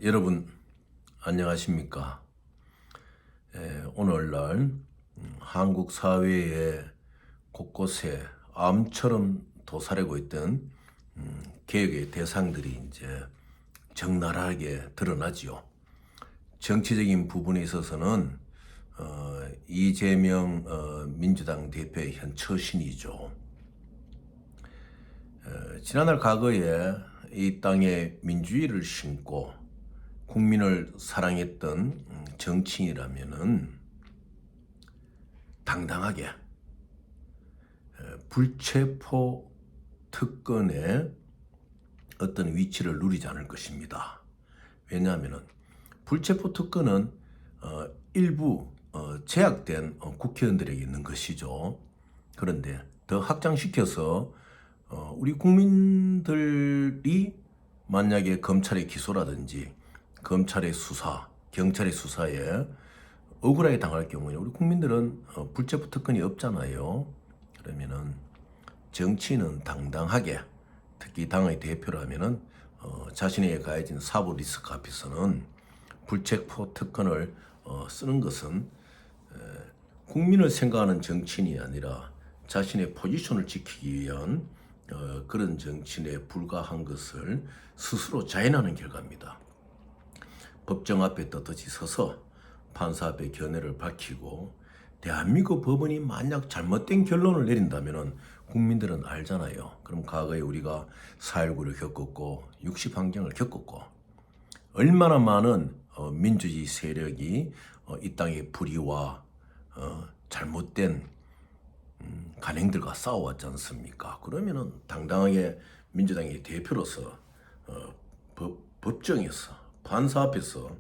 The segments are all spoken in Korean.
여러분 안녕하십니까? 오늘날 한국 사회의 곳곳에 암처럼 도사리고 있던 개혁의 대상들이 이제 적나라하게 드러나지요. 정치적인 부분에 있어서는 이재명 민주당 대표의 현 처신이죠. 지난날 과거에 이 땅에 민주주의를 심고 국민을 사랑했던 정치인이라면은 당당하게 불체포 특권의 어떤 위치를 누리지 않을 것입니다. 왜냐하면은 불체포 특권은 일부 제약된 국회의원들에게 있는 것이죠. 그런데 더 확장시켜서 우리 국민들이 만약에 검찰의 기소라든지 검찰의 수사, 경찰의 수사에 억울하게 당할 경우에 우리 국민들은 불체포 특권이 없잖아요. 그러면은 정치인은 당당하게, 특히 당의 대표라면은 자신에게 가해진 사법 리스크 앞에서는 불체포 특권을 쓰는 것은 국민을 생각하는 정치인이 아니라 자신의 포지션을 지키기 위한 그런 정치인에 불과한 것을 스스로 자인하는 결과입니다. 법정 앞에 떳떳이 서서 판사 앞에 견해를 밝히고 대한민국 법원이 만약 잘못된 결론을 내린다면 국민들은 알잖아요. 그럼 과거에 우리가 4.19를 겪었고 60항쟁을 겪었고 얼마나 많은 민주주의 세력이 이 땅의 불의와 잘못된 간행들과 싸워왔지 않습니까? 그러면은 당당하게 민주당의 대표로서 법정에서 판사 앞에서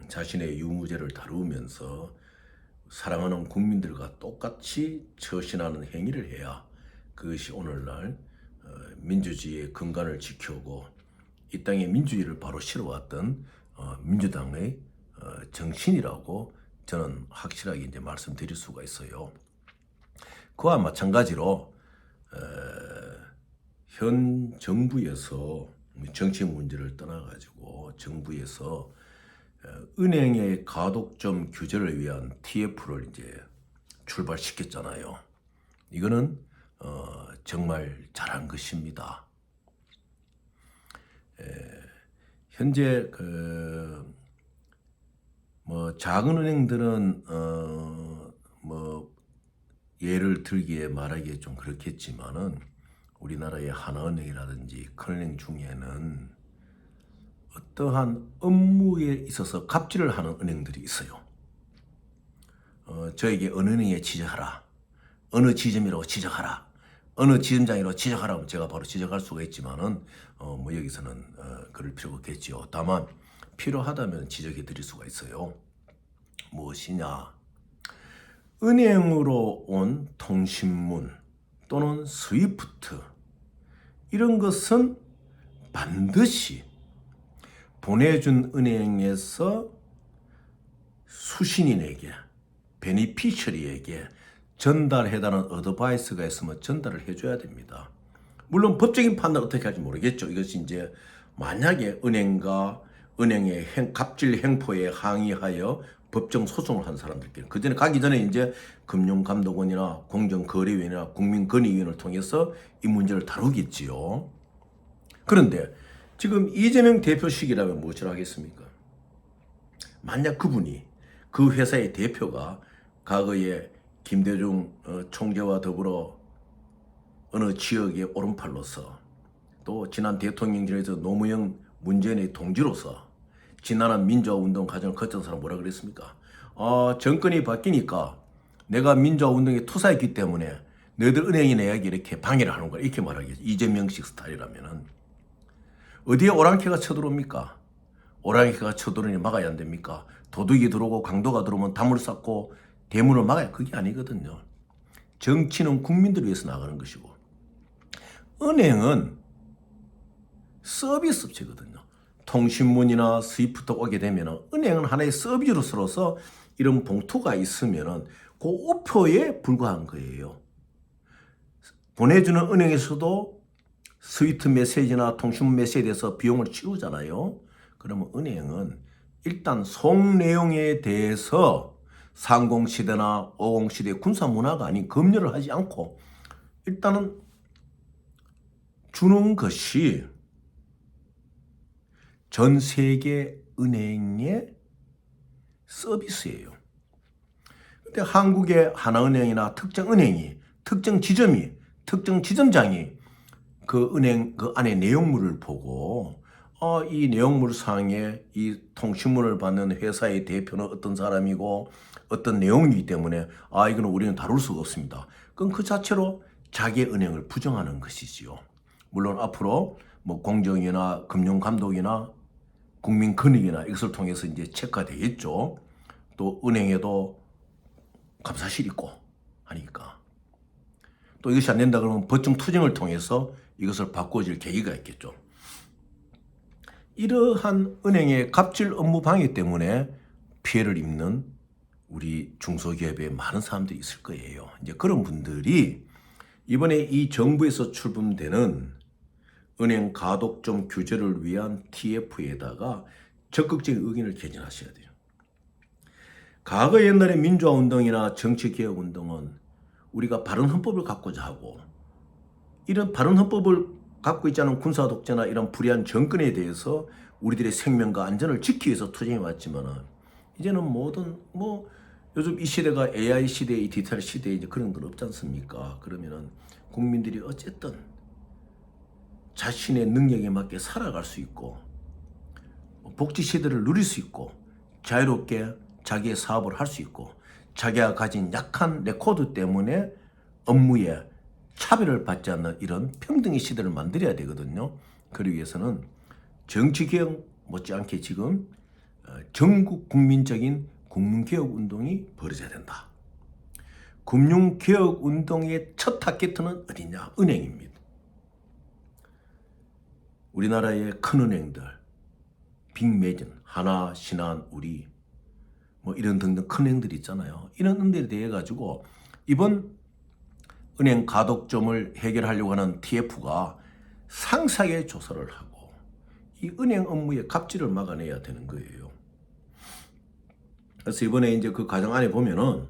자신의 유무죄를 다루면서 사랑하는 국민들과 똑같이 처신하는 행위를 해야 그것이 오늘날 민주주의의 근간을 지켜오고 이 땅의 민주주의를 바로 실어왔던 민주당의 정신이라고 저는 확실하게 이제 말씀드릴 수가 있어요. 그와 마찬가지로 현 정부에서 정치 문제를 떠나가지고 정부에서 은행의 가독점 규제를 위한 TF를 이제 출발시켰잖아요. 이거는 정말 잘한 것입니다. 현재 작은 은행들은 예를 들기에 말하기에 좀 그렇겠지만은 우리나라의 하나은행이라든지 큰은행 중에는 어떠한 업무에 있어서 갑질을 하는 은행들이 있어요. 저에게 어느 은행에 지적하라, 어느 지점이라고 지적하라, 어느 지점장이라고 지적하라 하면 제가 바로 지적할 수가 있지만은 여기서는 그럴 필요가 없겠지요. 다만 필요하다면 지적해 드릴 수가 있어요. 무엇이냐? 은행으로 온 통신문 또는 스위프트 이런 것은 반드시 보내준 은행에서 수신인에게, 베니피셔리에게 전달해달라는 어드바이스가 있으면 전달을 해줘야 됩니다. 물론 법적인 판단을 어떻게 할지 모르겠죠. 이것이 이제 만약에 은행과 은행의 갑질 행포에 항의하여 법정 소송을 한 사람들끼리 그 전에 가기 전에 이제 금융감독원이나 공정거래위원회나 국민권익위원회를 통해서 이 문제를 다루겠지요. 그런데 지금 이재명 대표식이라면 무엇을 하겠습니까? 만약 그분이 그 회사의 대표가 과거에 김대중 총재와 더불어 어느 지역의 오른팔로서 또 지난 대통령실에서 노무현 문재인의 동지로서 지난한 민주화운동 과정을 거친 사람 뭐라 그랬습니까? 정권이 바뀌니까 내가 민주화운동에 투사했기 때문에 너희들 은행이 내에게 이렇게 방해를 하는 거야. 이렇게 말하겠지. 이재명식 스타일이라면은. 어디에 오랑캐가 쳐들어옵니까? 오랑캐가 쳐들어오니 막아야 안 됩니까? 도둑이 들어오고 강도가 들어오면 담을 쌓고 대문을 막아야 그게 아니거든요. 정치는 국민들을 위해서 나가는 것이고 은행은 서비스 업체거든요. 통신문이나 스위프트 오게 되면 은행은 하나의 서비스로서 이런 봉투가 있으면 그 우표에 불과한 거예요. 보내주는 은행에서도 스위트 메시지나 통신문 메시지에 대해서 비용을 치르잖아요. 그러면 은행은 일단 속 내용에 대해서 상공시대나 오공시대 군사문화가 아닌 검열을 하지 않고 일단은 주는 것이 전 세계 은행의 서비스예요. 근데 한국의 하나은행이나 특정 은행이, 특정 지점이, 특정 지점장이 그 은행 그 안에 내용물을 보고 이 내용물상에 이 통신문을 받는 회사의 대표는 어떤 사람이고 어떤 내용이기 때문에 이거는 우리는 다룰 수가 없습니다. 그럼 그 자체로 자기의 은행을 부정하는 것이지요. 물론 앞으로 뭐 공정이나 금융감독이나 국민권익이나 이것을 통해서 이제 체크가 되겠죠. 또 은행에도 감사실 있고 하니까. 또 이것이 안 된다 그러면 법정 투쟁을 통해서 이것을 바꿔줄 계기가 있겠죠. 이러한 은행의 갑질 업무 방해 때문에 피해를 입는 우리 중소기업에 많은 사람들이 있을 거예요. 이제 그런 분들이 이번에 이 정부에서 출범되는 은행 가독점 규제를 위한 TF에다가 적극적인 의견을 개진하셔야 돼요. 과거 옛날에 민주화운동이나 정치개혁운동은 우리가 바른 헌법을 갖고자 하고 이런 바른 헌법을 갖고 있지 않은 군사독재나 이런 불의한 정권에 대해서 우리들의 생명과 안전을 지키기 위해서 투쟁해 왔지만 이제는 모든 요즘 이 시대가 AI 시대, 이 디지털 시대에 이제 그런 건 없지 않습니까? 그러면은 국민들이 어쨌든 자신의 능력에 맞게 살아갈 수 있고 복지 시대를 누릴 수 있고 자유롭게 자기의 사업을 할 수 있고 자기가 가진 약한 레코드 때문에 업무에 차별을 받지 않는 이런 평등의 시대를 만들어야 되거든요. 그러기 위해서는 정치개혁 못지않게 지금 전국 국민적인 금융개혁운동이 벌어져야 된다. 금융개혁운동의 첫 타겟은 어디냐? 은행입니다. 우리나라의 큰 은행들, 빅매진, 하나, 신한, 우리 뭐 이런 등등 큰 은행들이 있잖아요. 이런 은행들에 대해 가지고 이번 은행 가독점을 해결하려고 하는 TF가 상세하게 조사를 하고 이 은행 업무의 갑질을 막아내야 되는 거예요. 그래서 이번에 이제 그 과정 안에 보면은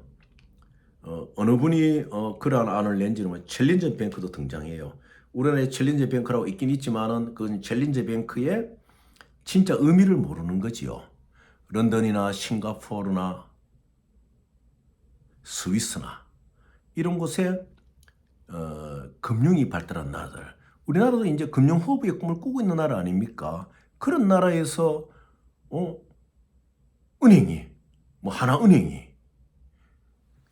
어느 분이 그러한 안을 낸지는 챌린저 뱅크도 등장해요. 우리나라에 챌린저 뱅크라고 있긴 있지만은 그 챌린저 뱅크의 진짜 의미를 모르는 거지요. 런던이나 싱가포르나 스위스나 이런 곳에 금융이 발달한 나라들. 우리나라도 이제 금융 허브의 꿈을 꾸고 있는 나라 아닙니까? 그런 나라에서 은행이 하나은행이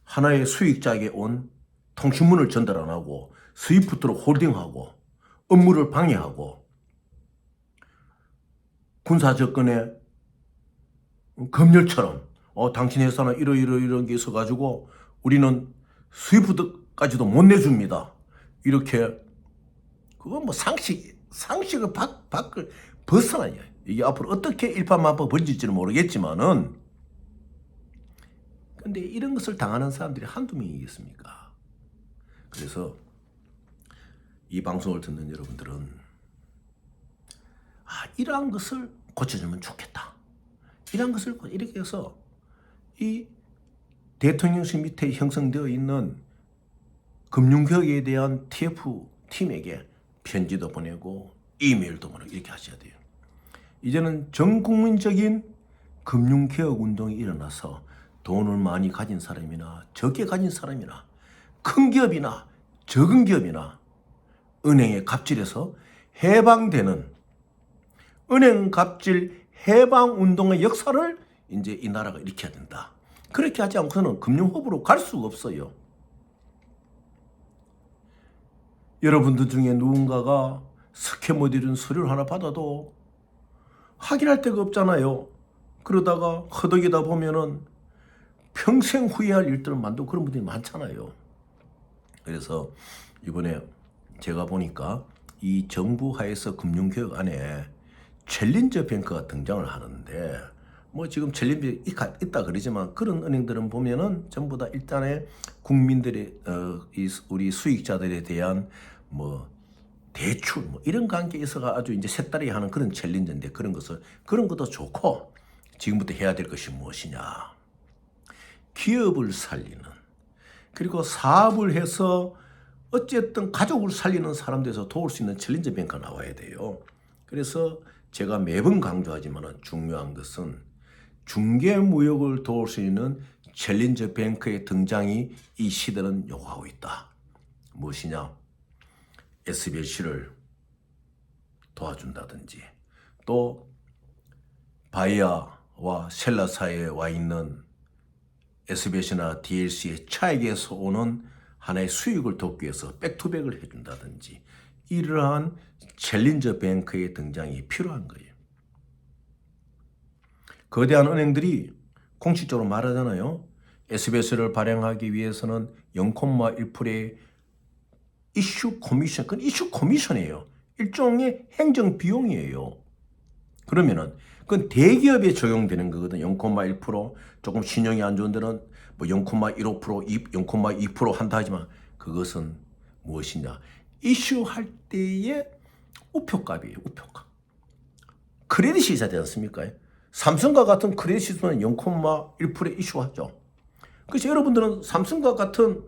하나의 수익자에게 온 통신문을 전달 안 하고 스위프트로 홀딩하고 업무를 방해하고 군사접근에 검열처럼 당신 회사는 이런 게 있어가지고 우리는 스위프트까지도 못 내줍니다. 이렇게 그건 상식을 밖을 벗어나야 이게 앞으로 어떻게 일파만파 번질지는 모르겠지만은 근데 이런 것을 당하는 사람들이 한두 명이겠습니까? 그래서 이 방송을 듣는 여러분들은 이러한 것을 고쳐주면 좋겠다. 이러한 것을 이렇게 해서 이 대통령실 밑에 형성되어 있는 금융개혁에 대한 TF 팀에게 편지도 보내고 이메일도 보내고 이렇게 하셔야 돼요. 이제는 전 국민적인 금융개혁 운동이 일어나서 돈을 많이 가진 사람이나 적게 가진 사람이나 큰 기업이나 적은 기업이나 은행의 갑질에서 해방되는 은행 갑질 해방 운동의 역사를 이제 이 나라가 일으켜야 된다. 그렇게 하지 않고서는 금융허브로 갈 수가 없어요. 여러분들 중에 누군가가 스캐머 이런 서류를 하나 받아도 확인할 데가 없잖아요. 그러다가 허덕이다 보면은 평생 후회할 일들을 만들고 그런 분들이 많잖아요. 그래서 이번에 제가 보니까 이 정부 하에서 금융개혁 안에 챌린저 뱅크가 등장을 하는데 지금 챌린저 있다 그러지만 그런 은행들은 보면은 전부 다 일단의 국민들의 우리 수익자들에 대한 대출 뭐 이런 관계에 있어가 아주 이제 색다르게 하는 그런 챌린저인데 그런 것도 좋고 지금부터 해야 될 것이 무엇이냐. 기업을 살리는 그리고 사업을 해서 어쨌든 가족을 살리는 사람들에서 도울 수 있는 챌린저 뱅크가 나와야 돼요. 그래서 제가 매번 강조하지만 중요한 것은 중개무역을 도울 수 있는 챌린저 뱅크의 등장이 이 시대는 요구하고 있다. 무엇이냐? SBS를 도와준다든지 또 바이어와 셀러 사이에 와 있는 SBS나 DLC의 차익에서 오는 하나의 수익을 돕기 위해서 백투백을 해준다든지 이러한 챌린저 뱅크의 등장이 필요한 거예요. 거대한 은행들이 공식적으로 말하잖아요. SBS를 발행하기 위해서는 0,1%의 이슈 커미션, 그건 이슈 커미션이에요. 일종의 행정 비용이에요. 그러면은 그건 대기업에 적용되는 거거든. 0,1% 조금 신용이 안 좋은 데는 뭐 0,15%, 0,2% 한다 하지만 그것은 무엇이냐? 이슈할 때의 우표값이에요. 우표값. 크레딧이 있어야 되지 않습니까? 삼성과 같은 크레딧은 0,1%에 이슈하죠. 그래서 여러분들은 삼성과 같은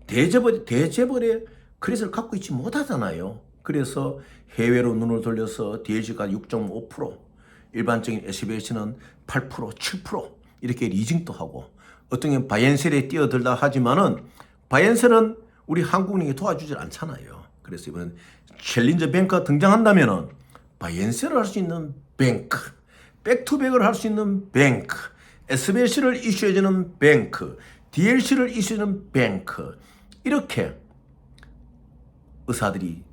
대재벌의 크레딧을 갖고 있지 못하잖아요. 그래서 해외로 눈을 돌려서 DLC가 6.5%, 일반적인 SBS는 8%, 7% 이렇게 리징도 하고 어떤 경우는 바이앤셀에 뛰어들다 하지만은 바이앤셀은 우리 한국은행이 도와주질 않잖아요. 그래서 이번 챌린저 뱅크가 등장한다면은 바이앤셀을 할 수 있는 뱅크, 백투백을 할 수 있는 뱅크, SBS를 이슈해주는 뱅크, DLC를 이슈해주는 뱅크 이렇게 의사들이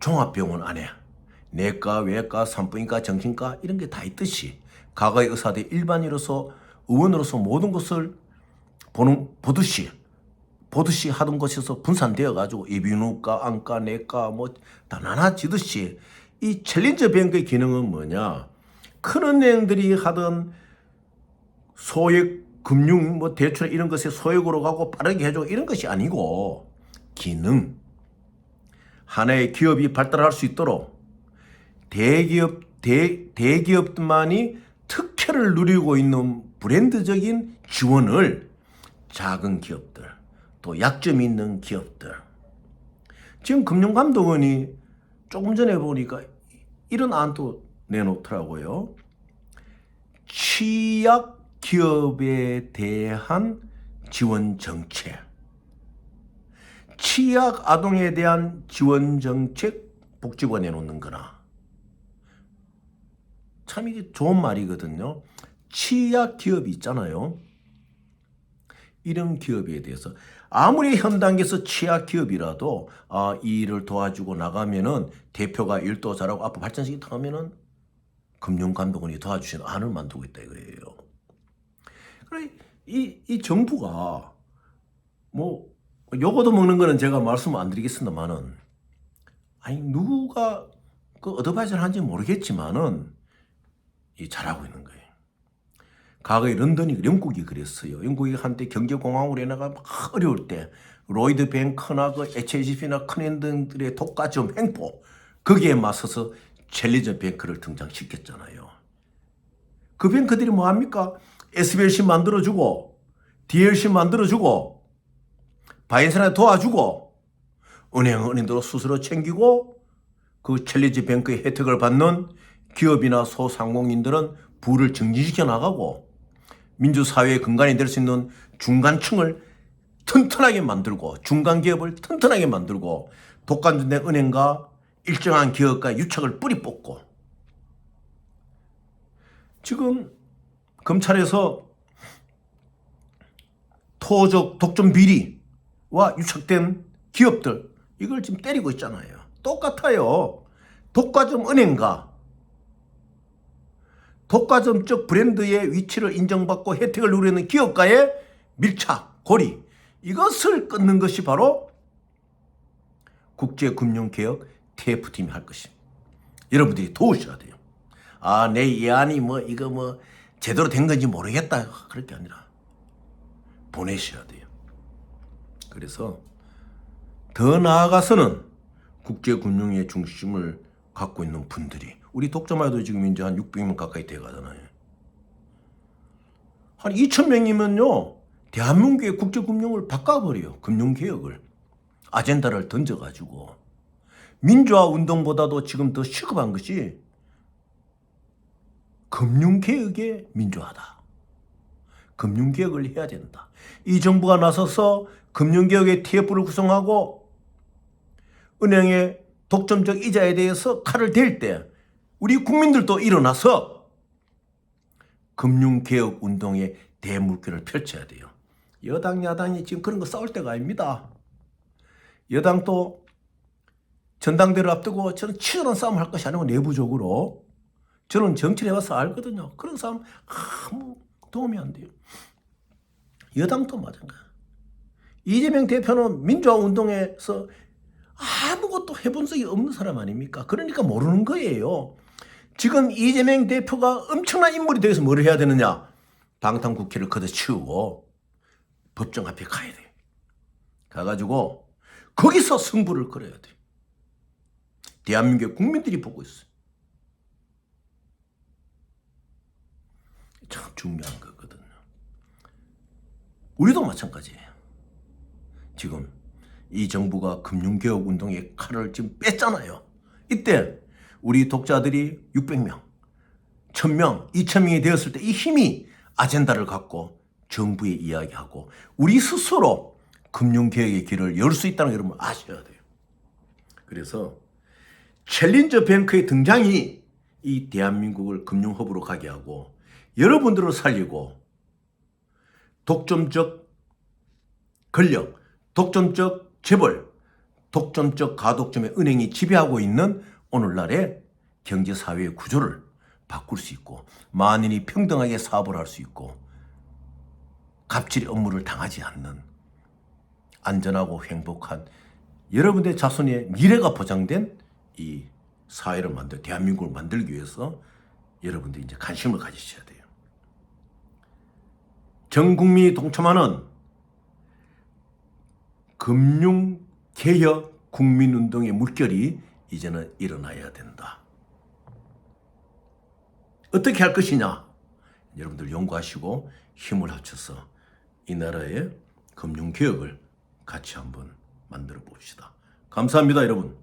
종합병원 안에 내과, 외과, 산부인과, 정신과 이런 게 다 있듯이 과거의 의사들이 일반인으로서 의원으로서 모든 것을 보듯이 하던 것에서 분산되어 가지고 이비인후과, 안과, 내과 뭐 다 나눠지듯이 이 챌린저 뱅크의 기능은 뭐냐? 큰 은행들이 하던 소액 금융 뭐 대출 이런 것에 소액으로 가고 빠르게 해주고 이런 것이 아니고 기능 하나의 기업이 발달할 수 있도록 대기업만이 특혜를 누리고 있는 브랜드적인 지원을 작은 기업들 또 약점이 있는 기업들 지금 금융감독원이 조금 전에 보니까 이런 안도 내놓더라고요. 취약 기업에 대한 지원 정책, 취약 아동에 대한 지원 정책 복지부가 내놓는 거나 참 이게 좋은 말이거든요. 취약 기업이 있잖아요. 이런 기업에 대해서 아무리 현 단계에서 취약 기업이라도 이 일을 도와주고 나가면은 대표가 일도 잘하고 앞으로 발전시키다 하면은 금융감독원이 도와주시는 안을 만들고 있다 이거예요. 그래 이 정부가 뭐 요거도 먹는 거는 제가 말씀 안 드리겠습니다만은 아니 누가 그 어드바이저를 한지 모르겠지만은 이 잘하고 있는 거예요. 과거에 영국이 그랬어요. 영국이 한때 경제공황으로 해나가 막 어려울 때 로이드 뱅크나 그 HSBC나 큰 은행들의 독과점 횡포 거기에 맞서서 챌린저 뱅크를 등장시켰잖아요. 그 뱅크들이 뭐합니까? SBLC 만들어주고 DLC 만들어주고 바이앤셀한테 도와주고 은행들로 스스로 챙기고 그 챌린저 뱅크의 혜택을 받는 기업이나 소상공인들은 부를 증진시켜 나가고 민주사회의 근간이 될 수 있는 중간층을 튼튼하게 만들고 중간기업을 튼튼하게 만들고 독과점된 은행과 일정한 기업과 유착을 뿌리 뽑고 지금 검찰에서 토적 독점 비리와 유착된 기업들 이걸 지금 때리고 있잖아요. 똑같아요. 독과점 은행과 독과점적 브랜드의 위치를 인정받고 혜택을 누리는 기업가의 밀착, 고리 이것을 끊는 것이 바로 국제금융개혁 TF팀이 할 것입니다. 여러분들이 도우셔야 돼요. 내 예안이 이거 제대로 된 건지 모르겠다. 그럴 게 아니라 보내셔야 돼요. 그래서 더 나아가서는 국제금융의 중심을 갖고 있는 분들이 우리 독자만 해도 지금 이제 한 600명 가까이 돼 가잖아요. 한 2,000명이면요 대한민국의 국제금융을 바꿔버려요. 금융개혁을 아젠다를 던져가지고 민주화 운동보다도 지금 더 시급한 것이 금융개혁의 민주화다. 금융개혁을 해야 된다. 이 정부가 나서서 금융개혁의 TF를 구성하고 은행의 독점적 이자에 대해서 칼을 댈 때 우리 국민들도 일어나서 금융개혁 운동의 대물결을 펼쳐야 돼요. 여당 야당이 지금 그런 거 싸울 때가 아닙니다. 여당도 전당대회를 앞두고 저는 치열한 싸움을 할 것이 아니고 내부적으로 저는 정치를 해봐서 알거든요. 그런 싸움 아무 도움이 안 돼요. 여당도 마찬가지예요. 이재명 대표는 민주화 운동에서 아무것도 해본 적이 없는 사람 아닙니까? 그러니까 모르는 거예요. 지금 이재명 대표가 엄청난 인물이 되어서 뭘 해야 되느냐? 방탄국회를 걷어치우고 법정 앞에 가야 돼. 가가지고 거기서 승부를 걸어야 돼. 대한민국의 국민들이 보고 있어요. 참 중요한 거거든요. 우리도 마찬가지예요. 지금 이 정부가 금융개혁 운동의 칼을 지금 뺐잖아요. 이때 우리 독자들이 600명, 1000명, 2000명이 되었을 때 이 힘이 아젠다를 갖고 정부에 이야기하고 우리 스스로 금융개혁의 길을 열 수 있다는 걸 여러분 아셔야 돼요. 그래서 챌린저 뱅크의 등장이 이 대한민국을 금융허브로 가게 하고 여러분들을 살리고 독점적 권력, 독점적 재벌, 독점적 가독점의 은행이 지배하고 있는 오늘날의 경제사회의 구조를 바꿀 수 있고 만인이 평등하게 사업을 할 수 있고 갑질 업무를 당하지 않는 안전하고 행복한 여러분의 자손의 미래가 보장된 이 사회를 대한민국을 만들기 위해서 여러분들이 이제 관심을 가지셔야 돼요. 전 국민이 동참하는 금융개혁 국민운동의 물결이 이제는 일어나야 된다. 어떻게 할 것이냐? 여러분들 연구하시고 힘을 합쳐서 이 나라의 금융개혁을 같이 한번 만들어 봅시다. 감사합니다, 여러분.